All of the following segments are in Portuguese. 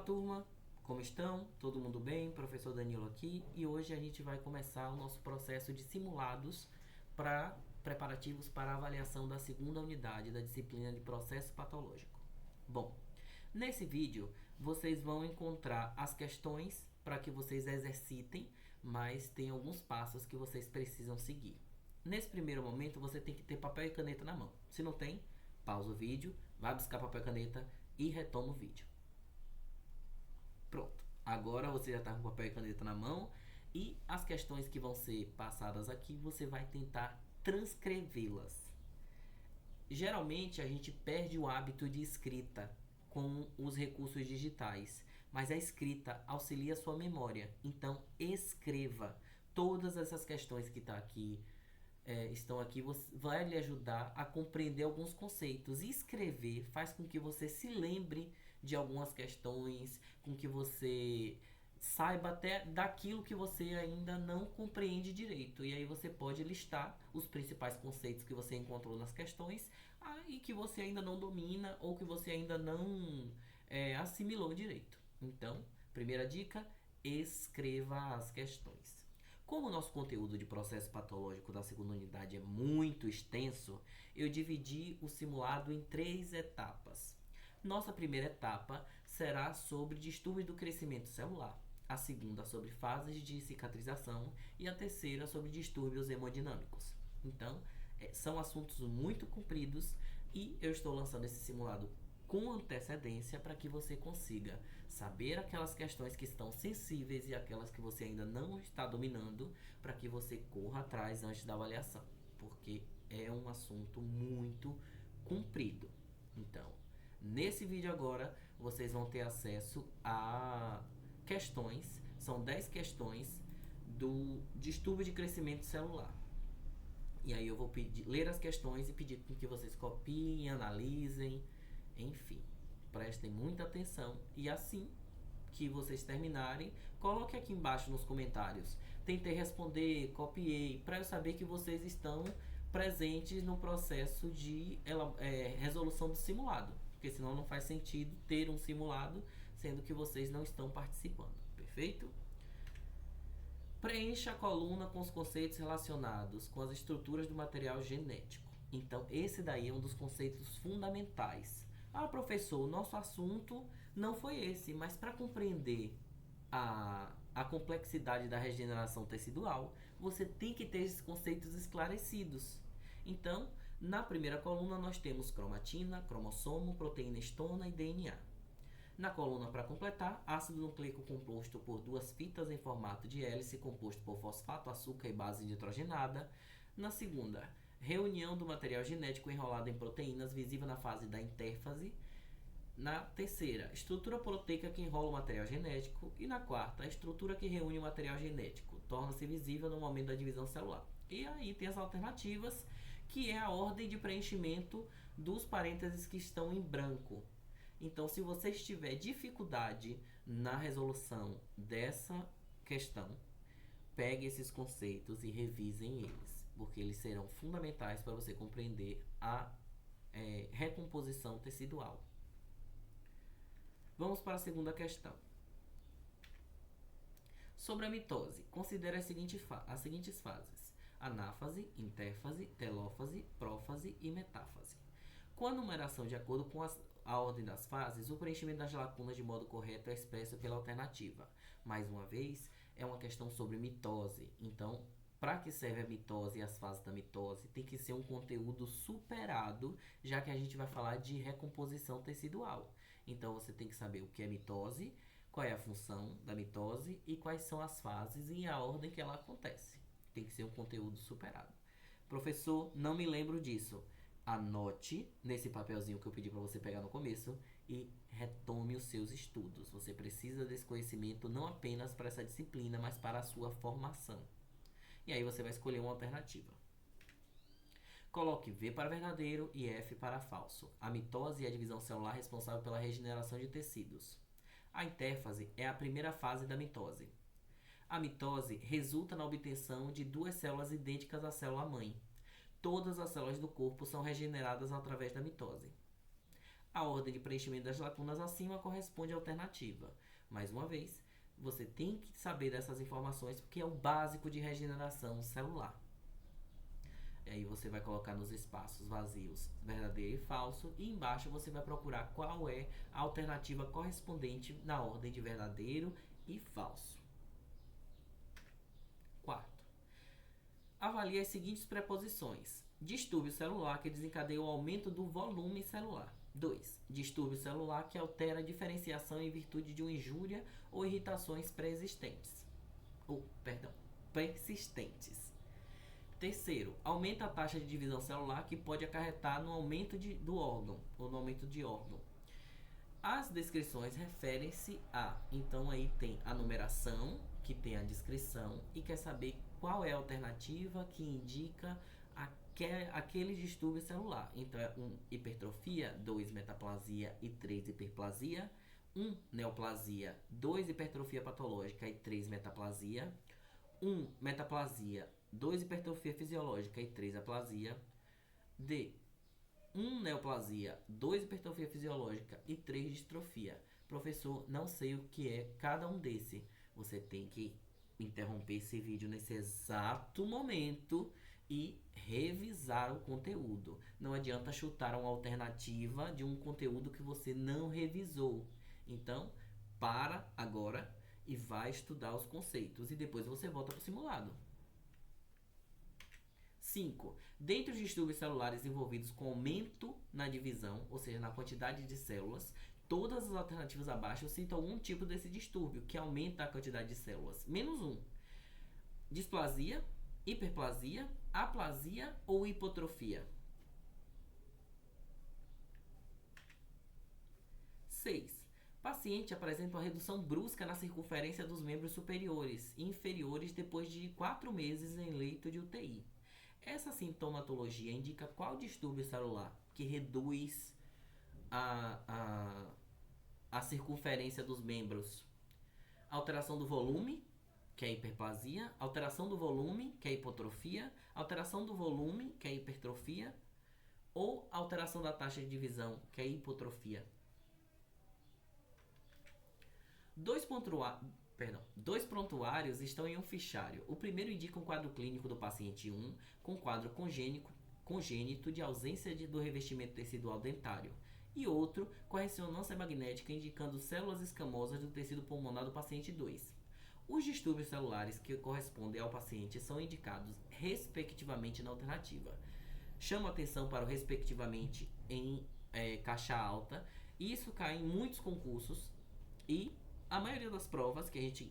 turma, como estão? Todo mundo bem? Professor Danilo aqui e hoje a gente vai começar o nosso processo de simulados para preparativos para a avaliação da segunda unidade da disciplina de processo patológico. Bom, nesse vídeo vocês vão encontrar as questões para que vocês exercitem, mas tem alguns passos que vocês precisam seguir. Nesse primeiro momento você tem que ter papel e caneta na mão. Se não tem, pausa o vídeo, vai buscar papel e caneta e retoma o vídeo. Pronto, agora você já está com papel e caneta na mão e as questões que vão ser passadas aqui você vai tentar transcrevê-las. Geralmente a gente perde o hábito de escrita com os recursos digitais, mas a escrita auxilia a sua memória. Então escreva todas essas questões que estão aqui, vai lhe ajudar a compreender alguns conceitos. E escrever faz com que você se lembre de algumas questões, com que você saiba até daquilo que você ainda não compreende direito. E aí você pode listar os principais conceitos que você encontrou nas questões e que você ainda não domina ou que você ainda não assimilou direito. Então, primeira dica, escreva as questões. Como o nosso conteúdo de processo patológico da segunda unidade é muito extenso, eu dividi o simulado em 3 etapas. Nossa primeira etapa será sobre distúrbios do crescimento celular, a segunda sobre fases de cicatrização e a terceira sobre distúrbios hemodinâmicos. Então, são assuntos muito compridos e eu estou lançando esse simulado com antecedência para que você consiga saber aquelas questões que estão sensíveis e aquelas que você ainda não está dominando, para que você corra atrás antes da avaliação, porque é um assunto muito comprido. Então, nesse vídeo agora, vocês vão ter acesso a questões, são 10 questões do distúrbio de crescimento celular. E aí eu vou ler as questões e pedir que vocês copiem, analisem, enfim, prestem muita atenção e assim que vocês terminarem, coloque aqui embaixo nos comentários. Tentei responder, copiei, para eu saber que vocês estão presentes no processo de resolução do simulado, porque senão não faz sentido ter um simulado sendo que vocês não estão participando, perfeito? Preencha a coluna com os conceitos relacionados com as estruturas do material genético. Então, esse daí é um dos conceitos fundamentais. Ah, professor, o nosso assunto não foi esse, mas para compreender a complexidade da regeneração tecidual, você tem que ter esses conceitos esclarecidos. Então, na primeira coluna nós temos cromatina, cromossomo, proteína histona e DNA. Na coluna para completar, ácido nucleico composto por 2 fitas em formato de hélice, composto por fosfato, açúcar e base nitrogenada. Na segunda, reunião do material genético enrolado em proteínas, visível na fase da intérfase. Na terceira, estrutura proteica que enrola o material genético. E na quarta, a estrutura que reúne o material genético, torna-se visível no momento da divisão celular. E aí tem as alternativas, que é a ordem de preenchimento dos parênteses que estão em branco. Então, se você tiver dificuldade na resolução dessa questão, pegue esses conceitos e revisem eles, porque eles serão fundamentais para você compreender a recomposição tecidual. Vamos para a segunda questão. Sobre a mitose, considere as seguintes fases: anáfase, intérfase, telófase, prófase e metáfase. Com a numeração de acordo com a ordem das fases, o preenchimento das lacunas de modo correto é expresso pela alternativa. Mais uma vez, é uma questão sobre mitose. Então, para que serve a mitose e as fases da mitose? Tem que ser um conteúdo superado, já que a gente vai falar de recomposição tecidual. Então, você tem que saber o que é mitose, qual é a função da mitose e quais são as fases e a ordem que ela acontece. Tem que ser um conteúdo superado. Professor, não me lembro disso. Anote nesse papelzinho que eu pedi para você pegar no começo e retome os seus estudos. Você precisa desse conhecimento não apenas para essa disciplina, mas para a sua formação. E aí você vai escolher uma alternativa. Coloque V para verdadeiro e F para falso. A mitose é a divisão celular responsável pela regeneração de tecidos. A intérfase é a primeira fase da mitose. A mitose resulta na obtenção de 2 células idênticas à célula-mãe. Todas as células do corpo são regeneradas através da mitose. A ordem de preenchimento das lacunas acima corresponde à alternativa. Mais uma vez, você tem que saber dessas informações porque é o básico de regeneração celular. E aí você vai colocar nos espaços vazios verdadeiro e falso, e embaixo você vai procurar qual é a alternativa correspondente na ordem de verdadeiro e falso. Quarto, avalie as seguintes preposições. Distúrbio celular que desencadeia o aumento do volume celular. 2. Distúrbio celular que altera a diferenciação em virtude de uma injúria ou irritações persistentes. Terceiro, aumenta a taxa de divisão celular que pode acarretar no aumento do órgão ou no aumento de órgão. As descrições referem-se a, então aí tem a numeração, que tem a descrição, e quer saber qual é a alternativa que indica aquele distúrbio celular. Então é 1, hipertrofia, 2, metaplasia e 3, hiperplasia, 1, neoplasia, 2, hipertrofia patológica e 3, metaplasia, 1, metaplasia, 2, hipertrofia fisiológica e 3, aplasia, D, 1, neoplasia, 2, hipertrofia fisiológica e 3, distrofia. Professor, não sei o que é cada um desse. Você tem que interromper esse vídeo nesse exato momento e revisar o conteúdo. Não adianta chutar uma alternativa de um conteúdo que você não revisou. Então, para agora e vai estudar os conceitos e depois você volta para o simulado. 5. Dentre os distúrbios celulares envolvidos com aumento na divisão, ou seja, na quantidade de células, todas as alternativas abaixo citam algum tipo desse distúrbio que aumenta a quantidade de células. Menos 1. Displasia, hiperplasia, aplasia ou hipotrofia. 6. Paciente apresenta uma redução brusca na circunferência dos membros superiores e inferiores depois de 4 meses em leito de UTI. Essa sintomatologia indica qual distúrbio celular que reduz a circunferência dos membros? Alteração do volume, que é hiperplasia, alteração do volume, que é hipotrofia, alteração do volume, que é hipertrofia, ou alteração da taxa de divisão, que é hipotrofia. Dois prontuários estão em um fichário. O primeiro indica um quadro clínico do paciente 1 com quadro congênito de ausência do revestimento tecidual dentário e outro com a ressonância magnética indicando células escamosas do tecido pulmonar do paciente 2. Os distúrbios celulares que correspondem ao paciente são indicados respectivamente na alternativa. Chamo atenção para o respectivamente em caixa alta. Isso cai em muitos concursos e a maioria das provas que a gente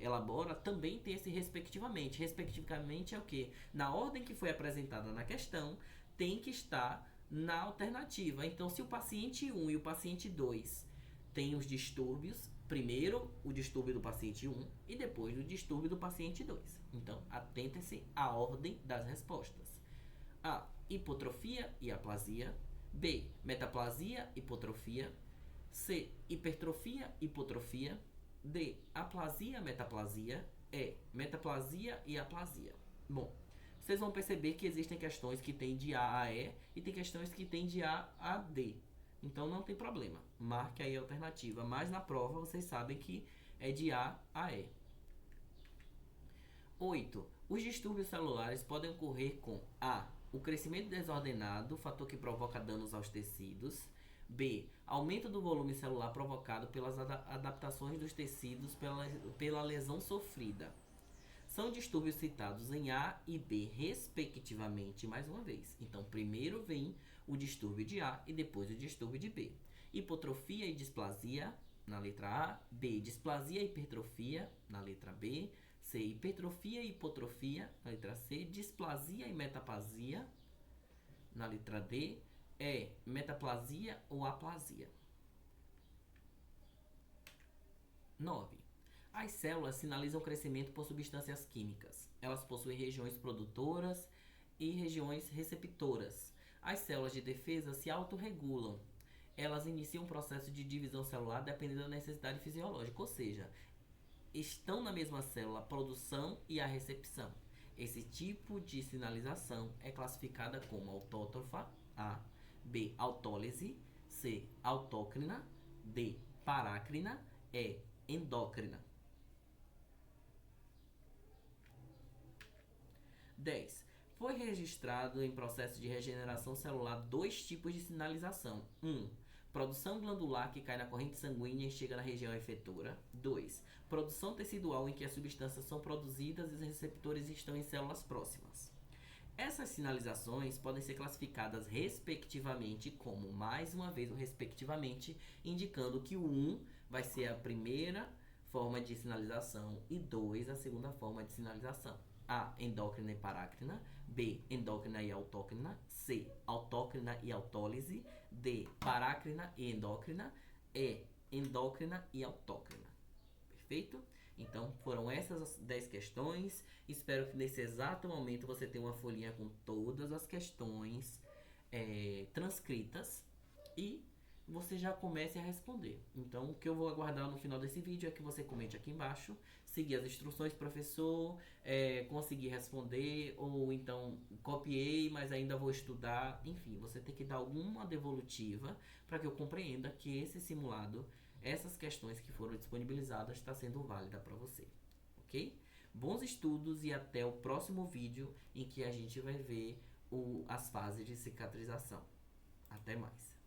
elabora também tem esse respectivamente. Respectivamente é o quê? Na ordem que foi apresentada na questão, tem que estar na alternativa. Então, se o paciente 1 e o paciente 2 têm os distúrbios, primeiro o distúrbio do paciente 1 e depois o distúrbio do paciente 2. Então, atentem-se à ordem das respostas. A. Hipotrofia e aplasia. B. Metaplasia, hipotrofia. C. Hipertrofia, hipotrofia. D. Aplasia, metaplasia. E. Metaplasia e aplasia. Bom, vocês vão perceber que existem questões que tem de A a E e tem questões que tem de A a D. Então não tem problema. Marque aí a alternativa. Mas na prova vocês sabem que é de A a E. 8. Os distúrbios celulares podem ocorrer com A. O crescimento desordenado, fator que provoca danos aos tecidos. B. Aumento do volume celular provocado pelas adaptações dos tecidos pela lesão sofrida. São distúrbios citados em A e B, respectivamente, mais uma vez. Então, primeiro vem o distúrbio de A e depois o distúrbio de B. Hipotrofia e displasia, na letra A. B. Displasia e hipertrofia, na letra B. C. Hipertrofia e hipotrofia, na letra C. Displasia e metaplasia, na letra D. É metaplasia ou aplasia. 9. As células sinalizam crescimento por substâncias químicas. Elas possuem regiões produtoras e regiões receptoras. As células de defesa se autorregulam. Elas iniciam um processo de divisão celular dependendo da necessidade fisiológica, ou seja, estão na mesma célula a produção e a recepção. Esse tipo de sinalização é classificada como autótrofa, A. B. Autólise. C. Autócrina. D. Parácrina. E. Endócrina. 10. Foi registrado em processo de regeneração celular 2 tipos de sinalização. 1. Produção glandular que cai na corrente sanguínea e chega na região efetora. 2. Produção tecidual em que as substâncias são produzidas e os receptores estão em células próximas. Essas sinalizações podem ser classificadas respectivamente como, mais uma vez, o respectivamente, indicando que o 1 vai ser a primeira forma de sinalização e 2 a segunda forma de sinalização. A. Endócrina e parácrina. B. Endócrina e autócrina. C. Autócrina e autólise. D. Parácrina e endócrina. E. Endócrina e autócrina. Perfeito? Então, foram essas as 10 questões. Espero que nesse exato momento você tenha uma folhinha com todas as questões transcritas e você já comece a responder. Então, o que eu vou aguardar no final desse vídeo é que você comente aqui embaixo, seguir as instruções, professor, conseguir responder, ou então copiei, mas ainda vou estudar. Enfim, você tem que dar alguma devolutiva para que eu compreenda que esse simulado, essas questões que foram disponibilizadas, está sendo válida para você, ok? Bons estudos e até o próximo vídeo em que a gente vai ver as fases de cicatrização. Até mais!